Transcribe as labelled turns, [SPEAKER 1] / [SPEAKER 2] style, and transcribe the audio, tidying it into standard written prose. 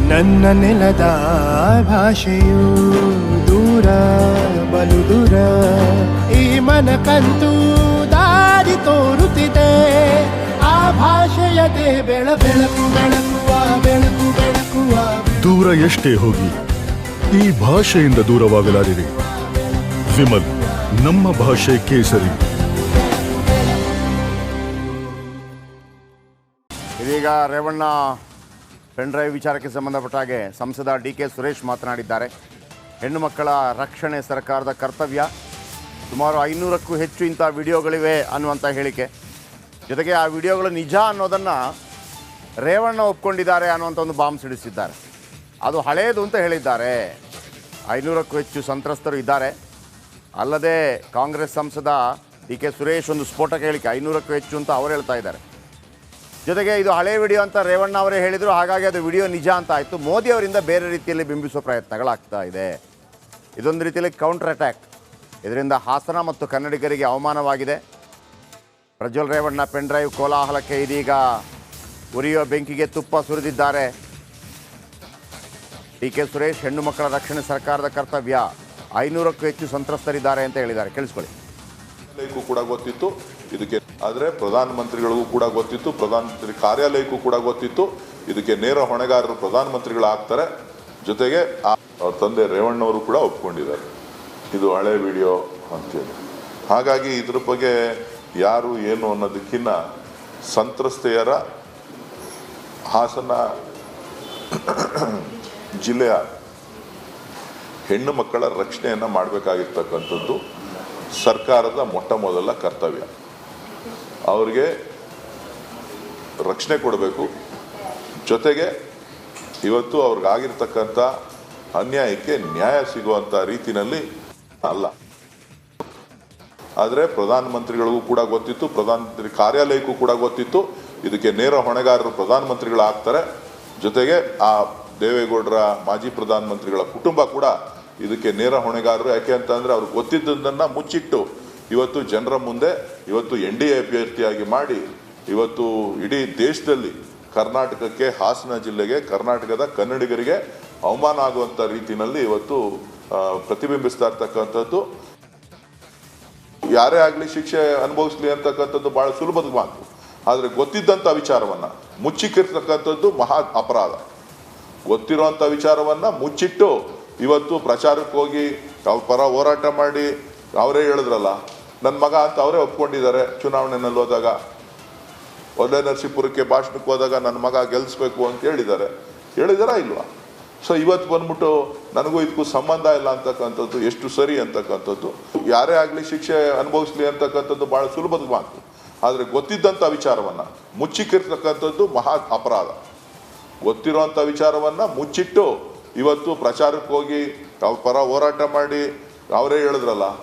[SPEAKER 1] ನನ್ನ ನೆಲದ ಭಾಷೆಯು ದೂರ ಬಲು ದೂರ, ಈ ಮನಕಂತೂ ದಾರಿ ತೋರುತ್ತಿದೆ. ಆ ಭಾಷೆಯದೇ ಬೆಳಕು ಬೆಳಕುವ ಬೆಳಕು ಬೆಳಕುವ.
[SPEAKER 2] ದೂರ ಎಷ್ಟೇ ಹೋಗಿ ಈ ಭಾಷೆಯಿಂದ ದೂರವಾಗಲಾರಿರಿ. ವಿಮಲ್, ನಮ್ಮ ಭಾಷೆ ಕೇಸರಿ.
[SPEAKER 3] ಇದೀಗ ರೇವಣ್ಣ ಪೆನ್ ಡ್ರೈವ್ ವಿಚಾರಕ್ಕೆ ಸಂಬಂಧಪಟ್ಟ ಹಾಗೆ ಸಂಸದ ಡಿ.ಕೆ. ಸುರೇಶ್ ಮಾತನಾಡಿದ್ದಾರೆ. ಹೆಣ್ಣು ಮಕ್ಕಳ ರಕ್ಷಣೆ ಸರ್ಕಾರದ ಕರ್ತವ್ಯ. ಸುಮಾರು 500ಕ್ಕೂ ಹೆಚ್ಚು ಇಂಥ ವಿಡಿಯೋಗಳಿವೆ ಅನ್ನುವಂಥ ಹೇಳಿಕೆ. ಜೊತೆಗೆ ಆ ವಿಡಿಯೋಗಳು ನಿಜ ಅನ್ನೋದನ್ನು ರೇವಣ್ಣ ಒಪ್ಕೊಂಡಿದ್ದಾರೆ ಅನ್ನುವಂಥ ಒಂದು ಬಾಂಬ್ ಸಿಡಿಸಿದ್ದಾರೆ. ಅದು ಹಳೇದು ಅಂತ ಹೇಳಿದ್ದಾರೆ. 500ಕ್ಕೂ ಹೆಚ್ಚು ಸಂತ್ರಸ್ತರು ಇದ್ದಾರೆ. ಅಲ್ಲದೆ ಕಾಂಗ್ರೆಸ್ ಸಂಸದ ಡಿ.ಕೆ. ಸುರೇಶ್ ಒಂದು ಸ್ಫೋಟಕ ಹೇಳಿಕೆ, 500ಕ್ಕೂ ಹೆಚ್ಚು ಅಂತ ಅವರು ಹೇಳ್ತಾ ಇದ್ದಾರೆ. ಜೊತೆಗೆ ಇದು ಹಳೆ ವಿಡಿಯೋ ಅಂತ ರೇವಣ್ಣ ಅವರೇ ಹೇಳಿದರು, ಹಾಗಾಗಿ ಅದು ವಿಡಿಯೋ ನಿಜ ಅಂತ ಆಯಿತು. ಮೋದಿ ಅವರಿಂದ ಬೇರೆ ರೀತಿಯಲ್ಲಿ ಬಿಂಬಿಸುವ ಪ್ರಯತ್ನಗಳಾಗ್ತಾ ಇದೆ. ಇದೊಂದು ರೀತಿಯಲ್ಲಿ ಕೌಂಟರ್ ಅಟ್ಯಾಕ್. ಇದರಿಂದ ಹಾಸನ ಮತ್ತು ಕನ್ನಡಿಗರಿಗೆ ಅವಮಾನವಾಗಿದೆ. ಪ್ರಜ್ವಲ್ ರೇವಣ್ಣ ಪೆನ್ ಡ್ರೈವ್ ಕೋಲಾಹಲಕ್ಕೆ ಇದೀಗ ಉರಿಯೋ ಬೆಂಕಿಗೆ ತುಪ್ಪ ಸುರಿದಿದ್ದಾರೆ. ಡಿ.ಕೆ. ಸುರೇಶ್, ಹೆಣ್ಣು ಮಕ್ಕಳ ರಕ್ಷಣೆ ಸರ್ಕಾರದ ಕರ್ತವ್ಯ, 500ಕ್ಕೂ ಹೆಚ್ಚು ಸಂತ್ರಸ್ತರಿದ್ದಾರೆ ಅಂತ ಹೇಳಿದ್ದಾರೆ. ಕೇಳಿಸ್ಕೊಳ್ಳಿ.
[SPEAKER 4] ಕೂಡ ಗೊತ್ತಿತ್ತು ಇದಕ್ಕೆ, ಆದರೆ ಪ್ರಧಾನಮಂತ್ರಿಗಳಿಗೂ ಕೂಡ ಗೊತ್ತಿತ್ತು, ಪ್ರಧಾನಮಂತ್ರಿ ಕಾರ್ಯಾಲಯಕ್ಕೂ ಕೂಡ ಗೊತ್ತಿತ್ತು. ಇದಕ್ಕೆ ನೇರ ಹೊಣೆಗಾರರು ಪ್ರಧಾನಮಂತ್ರಿಗಳಾಗ್ತಾರೆ. ಜೊತೆಗೆ ಅವ್ರ ತಂದೆ ರೇವಣ್ಣವರು ಕೂಡ ಒಪ್ಕೊಂಡಿದ್ದಾರೆ ಇದು ಹಳೆ ವಿಡಿಯೋ ಅಂತೇಳಿ. ಹಾಗಾಗಿ ಇದ್ರ ಬಗ್ಗೆ ಯಾರು ಏನು ಅನ್ನೋದಕ್ಕಿಂತ ಸಂತ್ರಸ್ತೆಯರ ಹಾಸನ ಜಿಲ್ಲೆಯ ಹೆಣ್ಣು ಮಕ್ಕಳ ರಕ್ಷಣೆಯನ್ನು ಮಾಡಬೇಕಾಗಿರ್ತಕ್ಕಂಥದ್ದು ಸರ್ಕಾರದ ಮೊಟ್ಟ ಮೊದಲ ಕರ್ತವ್ಯ. ಅವರಿಗೆ ರಕ್ಷಣೆ ಕೊಡಬೇಕು. ಜೊತೆಗೆ ಇವತ್ತು ಅವ್ರಿಗಾಗಿರ್ತಕ್ಕಂಥ ಅನ್ಯಾಯಕ್ಕೆ ನ್ಯಾಯ ಸಿಗುವಂಥ ರೀತಿಯಲ್ಲಿ ಅಲ್ಲ. ಆದರೆ ಪ್ರಧಾನಮಂತ್ರಿಗಳಿಗೂ ಕೂಡ ಗೊತ್ತಿತ್ತು, ಪ್ರಧಾನಮಂತ್ರಿ ಕಾರ್ಯಾಲಯಕ್ಕೂ ಕೂಡ ಗೊತ್ತಿತ್ತು. ಇದಕ್ಕೆ ನೇರ ಹೊಣೆಗಾರರು ಪ್ರಧಾನಮಂತ್ರಿಗಳಾಗ್ತಾರೆ. ಜೊತೆಗೆ ಆ ದೇವೇಗೌಡರ ಮಾಜಿ ಪ್ರಧಾನಮಂತ್ರಿಗಳ ಕುಟುಂಬ ಕೂಡ ಇದಕ್ಕೆ ನೇರ ಹೊಣೆಗಾರರು. ಯಾಕೆ ಅಂತಂದರೆ ಅವ್ರಿಗೆ ಗೊತ್ತಿದ್ದದನ್ನು ಮುಚ್ಚಿಟ್ಟು ಇವತ್ತು ಜನರ ಮುಂದೆ ಇವತ್ತು NDA ಅಭ್ಯರ್ಥಿಯಾಗಿ ಮಾಡಿ ಇವತ್ತು ಇಡೀ ದೇಶದಲ್ಲಿ ಕರ್ನಾಟಕಕ್ಕೆ, ಹಾಸನ ಜಿಲ್ಲೆಗೆ, ಕರ್ನಾಟಕದ ಕನ್ನಡಿಗರಿಗೆ ಅವಮಾನ ಆಗುವಂಥ ರೀತಿಯಲ್ಲಿ ಇವತ್ತು ಪ್ರತಿಬಿಂಬಿಸ್ತಾ ಇರ್ತಕ್ಕಂಥದ್ದು. ಯಾರೇ ಆಗಲಿ ಶಿಕ್ಷೆ ಅನುಭವಿಸ್ಲಿ ಅಂತಕ್ಕಂಥದ್ದು ಭಾಳ ಸುಲಭದ ಮಾತು. ಆದರೆ ಗೊತ್ತಿದ್ದಂಥ ವಿಚಾರವನ್ನು ಮುಚ್ಚಿಕ್ಕಿರ್ತಕ್ಕಂಥದ್ದು ಮಹಾ ಅಪರಾಧ. ಗೊತ್ತಿರುವಂಥ ವಿಚಾರವನ್ನು ಮುಚ್ಚಿಟ್ಟು ಇವತ್ತು ಪ್ರಚಾರಕ್ಕೆ ಹೋಗಿ ಅವ್ರ ಪರ ಹೋರಾಟ ಮಾಡಿ, ಅವರೇ ಹೇಳಿದ್ರಲ್ಲ ನನ್ನ ಮಗ ಅಂತ ಅವರೇ ಒಪ್ಕೊಂಡಿದ್ದಾರೆ. ಚುನಾವಣೆಯಲ್ಲಿ ಹೋದಾಗ ಒಳ್ಳೆ ನರಸೀಪುರಕ್ಕೆ ಭಾಷಣಕ್ಕೆ ಹೋದಾಗ ನನ್ನ ಮಗ ಗೆಲ್ಲಿಸ್ಬೇಕು ಅಂತ ಹೇಳಿದಾರಾ ಇಲ್ವಾ? ಸೊ ಇವತ್ತು ಬಂದ್ಬಿಟ್ಟು ನನಗೂ ಇದಕ್ಕೂ ಸಂಬಂಧ ಇಲ್ಲ ಅಂತಕ್ಕಂಥದ್ದು ಎಷ್ಟು ಸರಿ ಅಂತಕ್ಕಂಥದ್ದು. ಯಾರೇ ಆಗಲಿ ಶಿಕ್ಷೆ ಅನುಭವಿಸ್ಲಿ ಅಂತಕ್ಕಂಥದ್ದು ಭಾಳ ಸುಲಭದ ಮಾತು. ಆದರೆ ಗೊತ್ತಿದ್ದಂಥ ವಿಚಾರವನ್ನು ಮುಚ್ಚಿಕ್ಕಿರ್ತಕ್ಕಂಥದ್ದು ಮಹಾ ಅಪರಾಧ. ಗೊತ್ತಿರುವಂಥ ವಿಚಾರವನ್ನು ಮುಚ್ಚಿಟ್ಟು ಇವತ್ತು ಪ್ರಚಾರಕ್ಕೆ ಹೋಗಿ ಅವ್ರ ಪರ ಹೋರಾಟ ಮಾಡಿ, ಅವರೇ ಹೇಳಿದ್ರಲ್ಲ